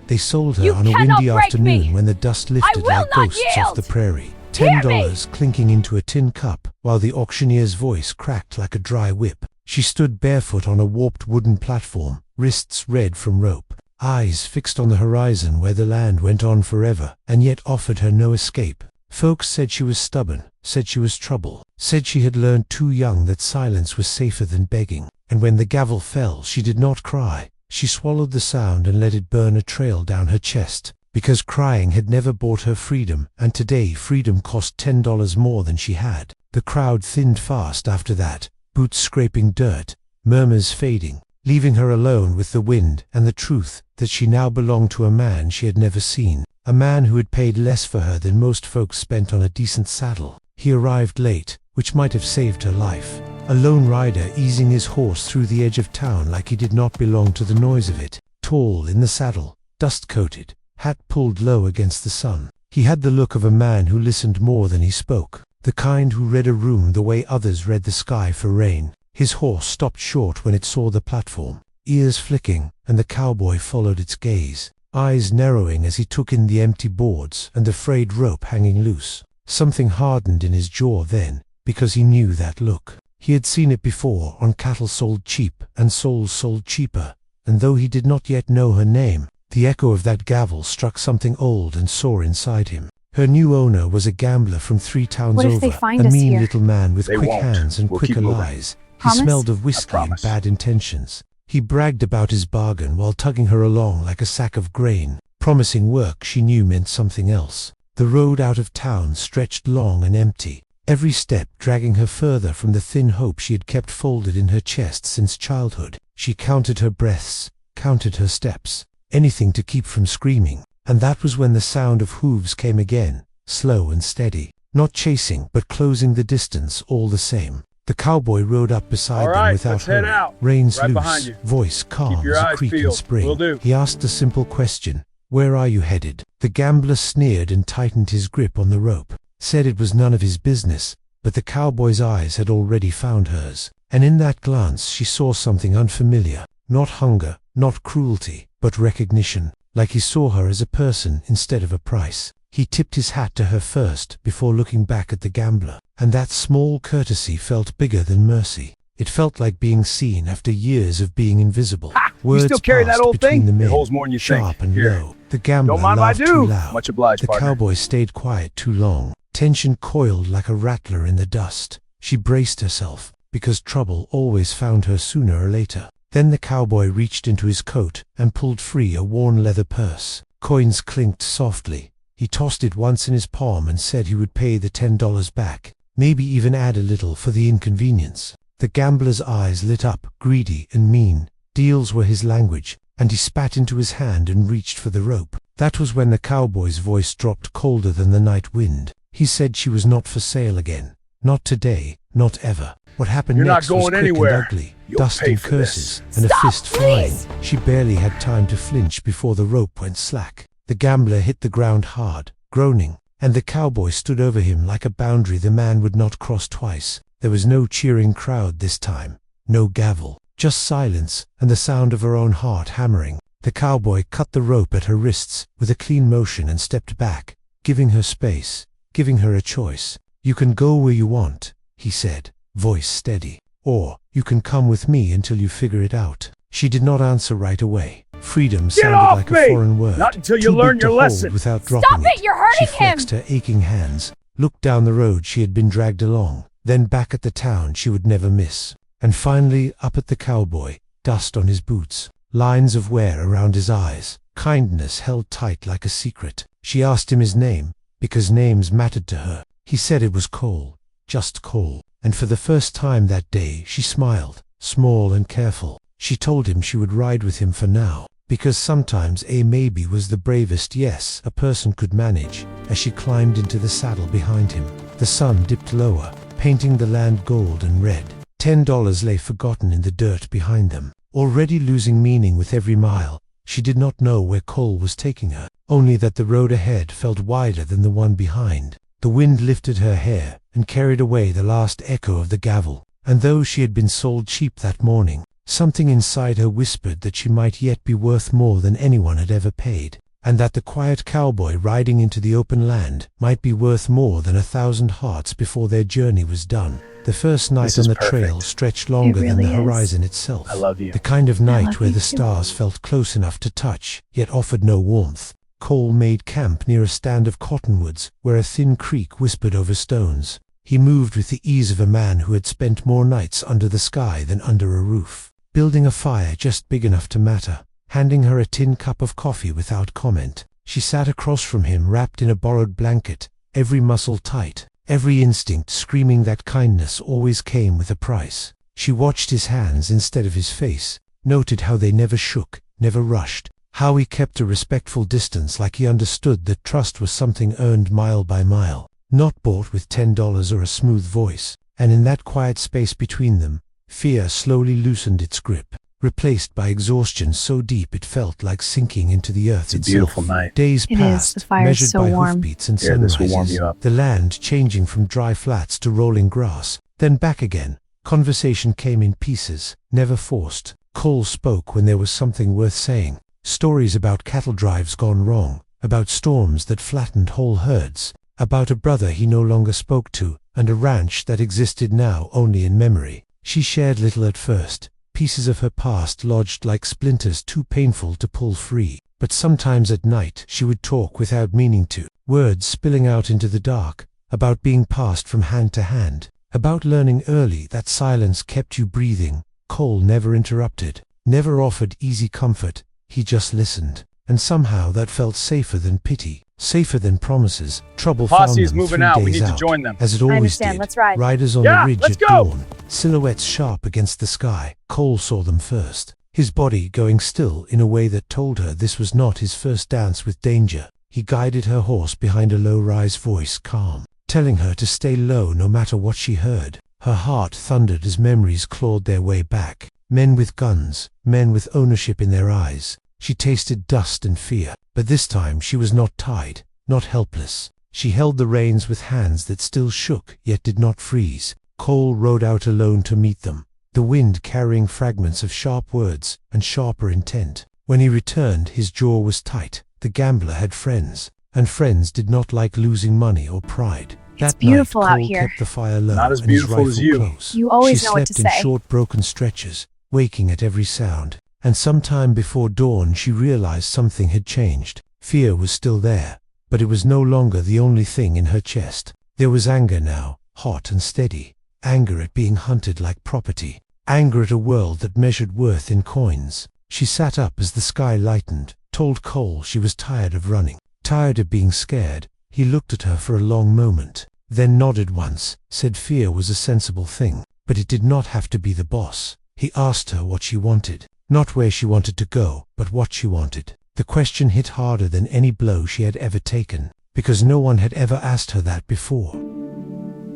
They sold her on a windy afternoon when the dust lifted like ghosts off the prairie. $10 clinking into a tin cup, while the auctioneer's voice cracked like a dry whip. She stood barefoot on a warped wooden platform, wrists red from rope, eyes fixed on the horizon where the land went on forever, and yet offered her no escape. Folks said she was stubborn, said she was trouble, said she had learned too young that silence was safer than begging. And when the gavel fell, she did not cry. She swallowed the sound and let it burn a trail down her chest, because crying had never bought her freedom, and today freedom cost $10 more than she had. The crowd thinned fast after that, boots scraping dirt, murmurs fading, leaving her alone with the wind and the truth that she now belonged to a man she had never seen, a man who had paid less for her than most folks spent on a decent saddle. He arrived late, which might have saved her life. A lone rider easing his horse through the edge of town like he did not belong to the noise of it. Tall in the saddle, dust-coated, hat pulled low against the sun. He had the look of a man who listened more than he spoke, the kind who read a room the way others read the sky for rain. His horse stopped short when it saw the platform, ears flicking, and the cowboy followed its gaze, eyes narrowing as he took in the empty boards and the frayed rope hanging loose. Something hardened in his jaw then, because he knew that look. He had seen it before on cattle sold cheap and souls sold cheaper, and though he did not yet know her name, the echo of that gavel struck something old and sore inside him. Her new owner was a gambler from 3 towns over, a mean little man with quick hands and quicker lies. He smelled of whiskey and bad intentions. He bragged about his bargain while tugging her along like a sack of grain, promising work she knew meant something else. The road out of town stretched long and empty, every step dragging her further from the thin hope she had kept folded in her chest since childhood. She counted her breaths, counted her steps, anything to keep from screaming, and that was when the sound of hooves came again, slow and steady, not chasing but closing the distance all the same. The cowboy rode up beside them without hurry, reins loose, voice calm as a creaking spring. He asked a simple question, "Where are you headed?" The gambler sneered and tightened his grip on the rope, said it was none of his business, but the cowboy's eyes had already found hers, and in that glance she saw something unfamiliar, not hunger, not cruelty, but recognition, like he saw her as a person instead of a price. He tipped his hat to her first before looking back at the gambler, and that small courtesy felt bigger than mercy. It felt like being seen after years of being invisible. Words you still carry that old between thing? The men, it holds more than you sharp think. and Here. low. The gambler Don't mind laughed if I do. too loud. Much obliged, the partner. cowboy stayed quiet too long. Tension coiled like a rattler in the dust. She braced herself, because trouble always found her sooner or later. Then the cowboy reached into his coat and pulled free a worn leather purse. Coins clinked softly. He tossed it once in his palm and said he would pay the $10 back, maybe even add a little for the inconvenience. The gambler's eyes lit up, greedy and mean. Deals were his language, and he spat into his hand and reached for the rope. That was when the cowboy's voice dropped colder than the night wind. He said she was not for sale again. Not today, not ever. What happened You're next not was going quick anywhere. and ugly. You'll Dust pay and for curses, this. and a Stop, fist flying. please. She barely had time to flinch before the rope went slack. The gambler hit the ground hard, groaning, and the cowboy stood over him like a boundary the man would not cross twice. There was no cheering crowd this time, no gavel, just silence and the sound of her own heart hammering. The cowboy cut the rope at her wrists with a clean motion and stepped back, giving her space, giving her a choice. "You can go where you want," he said, voice steady, "or you can come with me until you figure it out." She did not answer right away. Freedom sounded off like me! a foreign word. Not until you too learn big your to lesson. hold without Stop dropping it! You're hurting She him! flexed her aching hands, looked down the road she had been dragged along, then back at the town she would never miss, and finally up at the cowboy, dust on his boots, lines of wear around his eyes, kindness held tight like a secret. She asked him his name, because names mattered to her. He said it was Cole, just Cole, and for the first time that day she smiled, small and careful. She told him she would ride with him for now, because sometimes a maybe was the bravest yes a person could manage. As she climbed into the saddle behind him, the sun dipped lower, painting the land gold and red. $10 lay forgotten in the dirt behind them, already losing meaning with every mile. She did not know where Cole was taking her, only that the road ahead felt wider than the one behind. The wind lifted her hair and carried away the last echo of the gavel, and though she had been sold cheap that morning, Something inside her whispered that she might yet be worth more than anyone had ever paid, and that the quiet cowboy riding into the open land might be worth more than 1,000 hearts before their journey was done. The first night on the trail stretched longer than the horizon itself. I love you. The kind of night where the stars felt close enough to touch, yet offered no warmth. Cole made camp near a stand of cottonwoods, where a thin creek whispered over stones. He moved with the ease of a man who had spent more nights under the sky than under a roof, building a fire just big enough to matter, handing her a tin cup of coffee without comment. She sat across from him wrapped in a borrowed blanket, every muscle tight, every instinct screaming that kindness always came with a price. She watched his hands instead of his face, noted how they never shook, never rushed, how he kept a respectful distance, like he understood that trust was something earned mile by mile, not bought with $10 or a smooth voice. And in that quiet space between them, fear slowly loosened its grip, replaced by exhaustion so deep it felt like sinking into the earth itself. It's a beautiful night. Days passed, measured by hoofbeats and sunrises, the land changing from dry flats to rolling grass, then back again. Conversation came in pieces, never forced. Cole spoke when there was something worth saying. Stories about cattle drives gone wrong, about storms that flattened whole herds, about a brother he no longer spoke to, and a ranch that existed now only in memory. She shared little at first, pieces of her past lodged like splinters too painful to pull free. But sometimes at night she would talk without meaning to, words spilling out into the dark, about being passed from hand to hand, about learning early that silence kept you breathing. Cole never interrupted, never offered easy comfort. He just listened, and somehow that felt safer than pity, safer than promises. Trouble found them 3 days out, as it always did. Riders on the ridge at dawn, silhouettes sharp against the sky. Cole saw them first, his body going still in a way that told her this was not his first dance with danger. He guided her horse behind a low-rise voice, calm, telling her to stay low no matter what she heard. Her heart thundered as memories clawed their way back. Men with guns, men with ownership in their eyes. She tasted dust and fear, but this time she was not tied, not helpless. She held the reins with hands that still shook yet did not freeze. Cole rode out alone to meet them, the wind carrying fragments of sharp words and sharper intent. When he returned, his jaw was tight. The gambler had friends, and friends did not like losing money or pride. It's beautiful out here. Cole kept the fire low, not as and his beautiful rifle as you. Close. You always know what to She slept say. in short, broken stretches, waking at every sound. And sometime before dawn she realized something had changed. Fear was still there, but it was no longer the only thing in her chest. There was anger now, hot and steady. Anger at being hunted like property. Anger at a world that measured worth in coins. She sat up as the sky lightened, told Cole she was tired of running, tired of being scared. He looked at her for a long moment, then nodded once, said fear was a sensible thing, but it did not have to be the boss. He asked her what she wanted. Not where she wanted to go, but what she wanted. The question hit harder than any blow she had ever taken, because no one had ever asked her that before.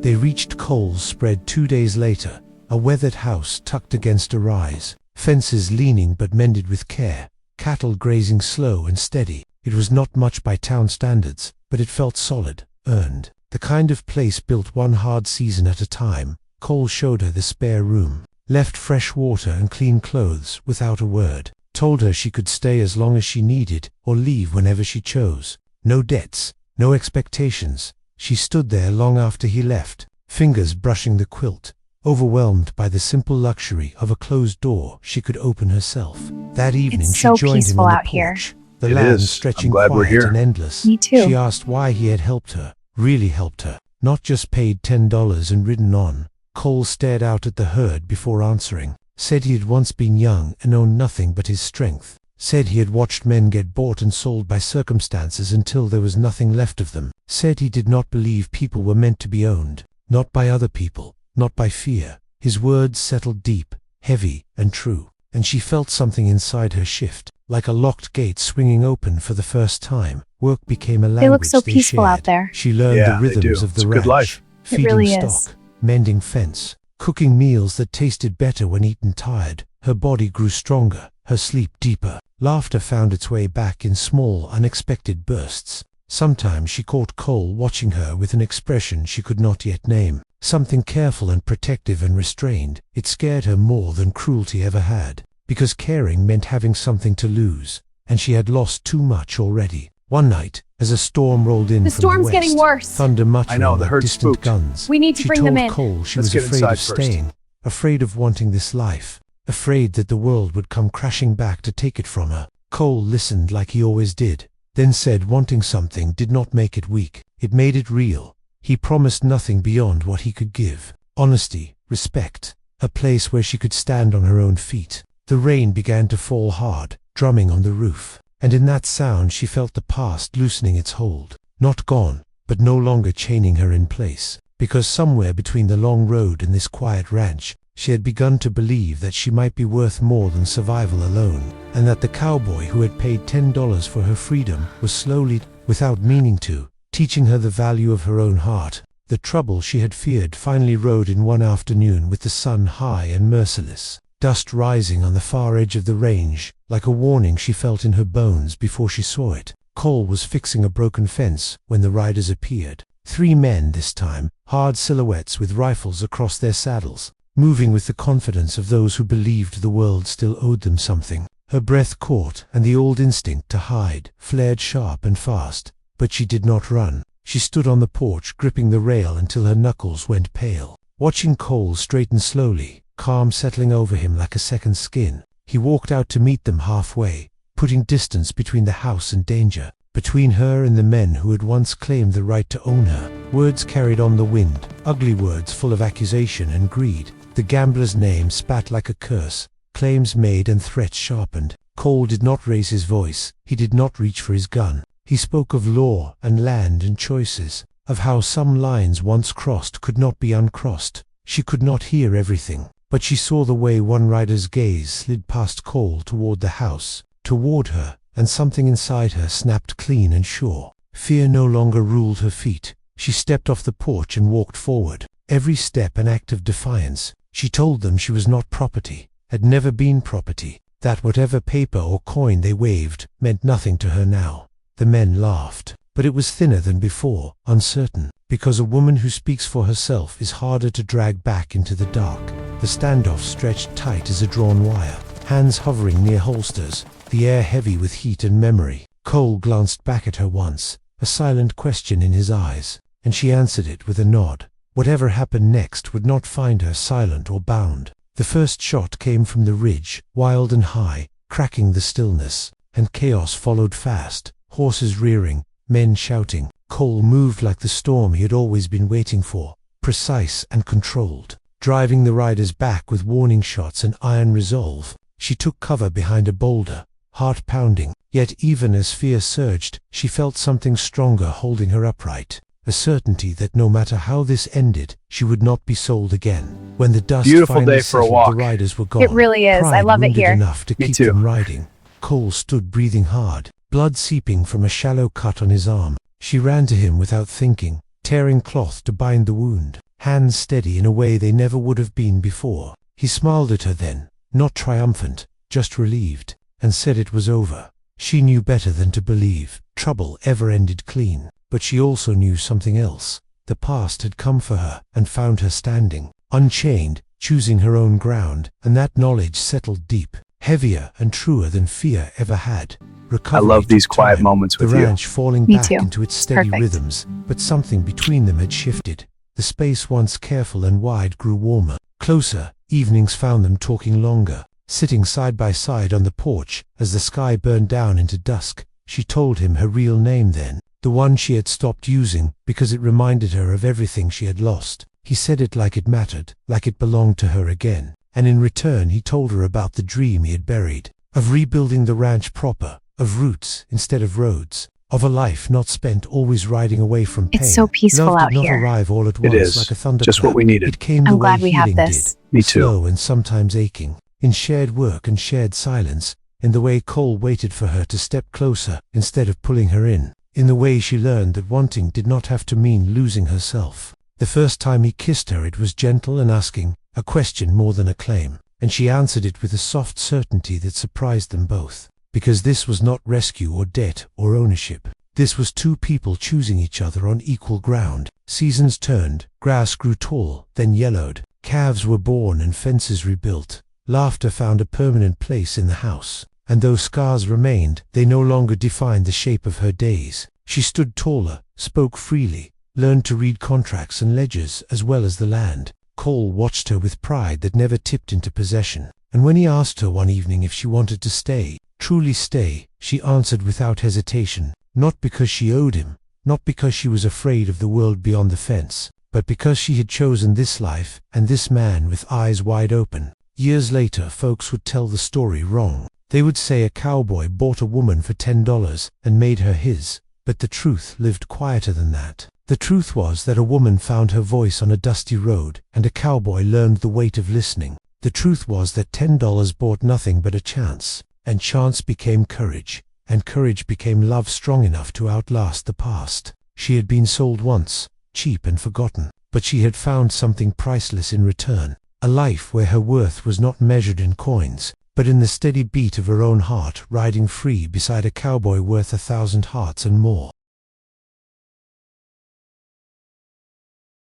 They reached Cole's spread 2 days later, a weathered house tucked against a rise, fences leaning but mended with care, cattle grazing slow and steady. It was not much by town standards, but it felt solid, earned. The kind of place built one hard season at a time. Cole showed her the spare room, left fresh water and clean clothes without a word, told her she could stay as long as she needed or leave whenever she chose. No debts, no expectations. She stood there long after he left, fingers brushing the quilt, overwhelmed by the simple luxury of a closed door she could open herself. That evening she joined him on the porch, the land stretching quiet and endless. Me too. She asked why he had helped her, really helped her, not just paid $10 and ridden on. Cole stared out at the herd before answering, said he had once been young and owned nothing but his strength, said he had watched men get bought and sold by circumstances until there was nothing left of them, said he did not believe people were meant to be owned, not by other people, not by fear. His words settled deep, heavy and true, and she felt something inside her shift, like a locked gate swinging open for the first time. Work became a language They look so they peaceful shared. out there. She learned the rhythms of the ranch, life. feeding really stock, is. mending fence, cooking meals that tasted better when eaten tired. Her body grew stronger, her sleep deeper. Laughter found its way back in small, unexpected bursts. Sometimes she caught Cole watching her with an expression she could not yet name. something careful and protective and restrained. It scared her more than cruelty ever had, because caring meant having something to lose, and she had lost too much already. One night, as a storm rolled in from the storm's west, getting worse. thunder muttering the like herd's distant spooked. guns, We need to bring them in. She told Cole she Let's was get afraid of inside first. staying, afraid of wanting this life, afraid that the world would come crashing back to take it from her. Cole listened like he always did, then said wanting something did not make it weak, it made it real. He promised nothing beyond what he could give: honesty, respect, a place where she could stand on her own feet. The rain began to fall hard, drumming on the roof, and in that sound she felt the past loosening its hold. Not gone, but no longer chaining her in place, because somewhere between the long road and this quiet ranch, she had begun to believe that she might be worth more than survival alone, and that the cowboy who had paid $10 for her freedom was slowly, without meaning to, teaching her the value of her own heart. The trouble she had feared finally rode in one afternoon with the sun high and merciless, dust rising on the far edge of the range, like a warning she felt in her bones before she saw it. Cole was fixing a broken fence when the riders appeared. 3 men this time, hard silhouettes with rifles across their saddles, moving with the confidence of those who believed the world still owed them something. Her breath caught, and the old instinct to hide flared sharp and fast, but she did not run. She stood on the porch, gripping the rail until her knuckles went pale, watching Cole straighten slowly, calm settling over him like a second skin. He walked out to meet them halfway, putting distance between the house and danger, between her and the men who had once claimed the right to own her. Words carried on the wind, ugly words full of accusation and greed. The gambler's name spat like a curse, claims made and threats sharpened. Cole did not raise his voice, he did not reach for his gun. He spoke of law and land and choices, of how some lines once crossed could not be uncrossed. She could not hear everything, but she saw the way one rider's gaze slid past Cole toward the house, toward her, and something inside her snapped clean and sure. Fear no longer ruled her feet. She stepped off the porch and walked forward, every step an act of defiance. She told them she was not property, had never been property, that whatever paper or coin they waved meant nothing to her now. The men laughed, but it was thinner than before, uncertain, because a woman who speaks for herself is harder to drag back into the dark. The standoff stretched tight as a drawn wire, hands hovering near holsters, the air heavy with heat and memory. Cole glanced back at her once, a silent question in his eyes, and she answered it with a nod. Whatever happened next would not find her silent or bound. The first shot came from the ridge, wild and high, cracking the stillness, and chaos followed fast, horses rearing, men shouting. Cole moved like the storm he had always been waiting for, precise and controlled, driving the riders back with warning shots and iron resolve. She took cover behind a boulder, heart pounding, yet even as fear surged, she felt something stronger holding her upright, a certainty that no matter how this ended, she would not be sold again. When the dust finally settled, the riders were gone. It really is. I love it here. Enough to keep them riding. Cole stood breathing hard, blood seeping from a shallow cut on his arm. She ran to him without thinking, tearing cloth to bind the wound, hands steady in a way they never would have been before. He smiled at her then, not triumphant, just relieved, and said it was over. She knew better than to believe trouble ever ended clean, but she also knew something else. The past had come for her and found her standing, unchained, choosing her own ground, and that knowledge settled deep, heavier and truer than fear ever had. Recovery I love these took quiet time, moments with the you. ranch falling Me back too. into its steady Perfect. rhythms, but something between them had shifted. The space once careful and wide grew warmer, closer. Evenings found them talking longer, sitting side by side on the porch as the sky burned down into dusk. She told him her real name then, the one she had stopped using because it reminded her of everything she had lost. He said it like it mattered, like it belonged to her again, and in return he told her about the dream he had buried, of rebuilding the ranch proper, of roots instead of roads, of a life not spent always riding away from pain. It's so peaceful Love out did not here. arrive all at It once is. like a thunderclap. Just what we needed. It came I'm the glad way we have healing this. did. Me too. Slow and sometimes aching, in shared work and shared silence, in the way Cole waited for her to step closer instead of pulling her in the way she learned that wanting did not have to mean losing herself. The first time he kissed her it was gentle and asking, a question more than a claim, and she answered it with a soft certainty that surprised them both, because this was not rescue or debt or ownership. This was two people choosing each other on equal ground. Seasons turned, grass grew tall, then yellowed. Calves were born and fences rebuilt. Laughter found a permanent place in the house. And though scars remained, they no longer defined the shape of her days. She stood taller, spoke freely, learned to read contracts and ledgers as well as the land. Cole watched her with pride that never tipped into possession. And when he asked her one evening if she wanted to stay, truly stay, she answered without hesitation, not because she owed him, not because she was afraid of the world beyond the fence, but because she had chosen this life and this man with eyes wide open. Years later, folks would tell the story wrong. They would say a cowboy bought a woman for $10 and made her his, but the truth lived quieter than that. The truth was that a woman found her voice on a dusty road, and a cowboy learned the weight of listening. The truth was that $10 bought nothing but a chance, and chance became courage, and courage became love strong enough to outlast the past. She had been sold once, cheap and forgotten, but she had found something priceless in return, a life where her worth was not measured in coins, but in the steady beat of her own heart, riding free beside a cowboy worth 1,000 hearts and more.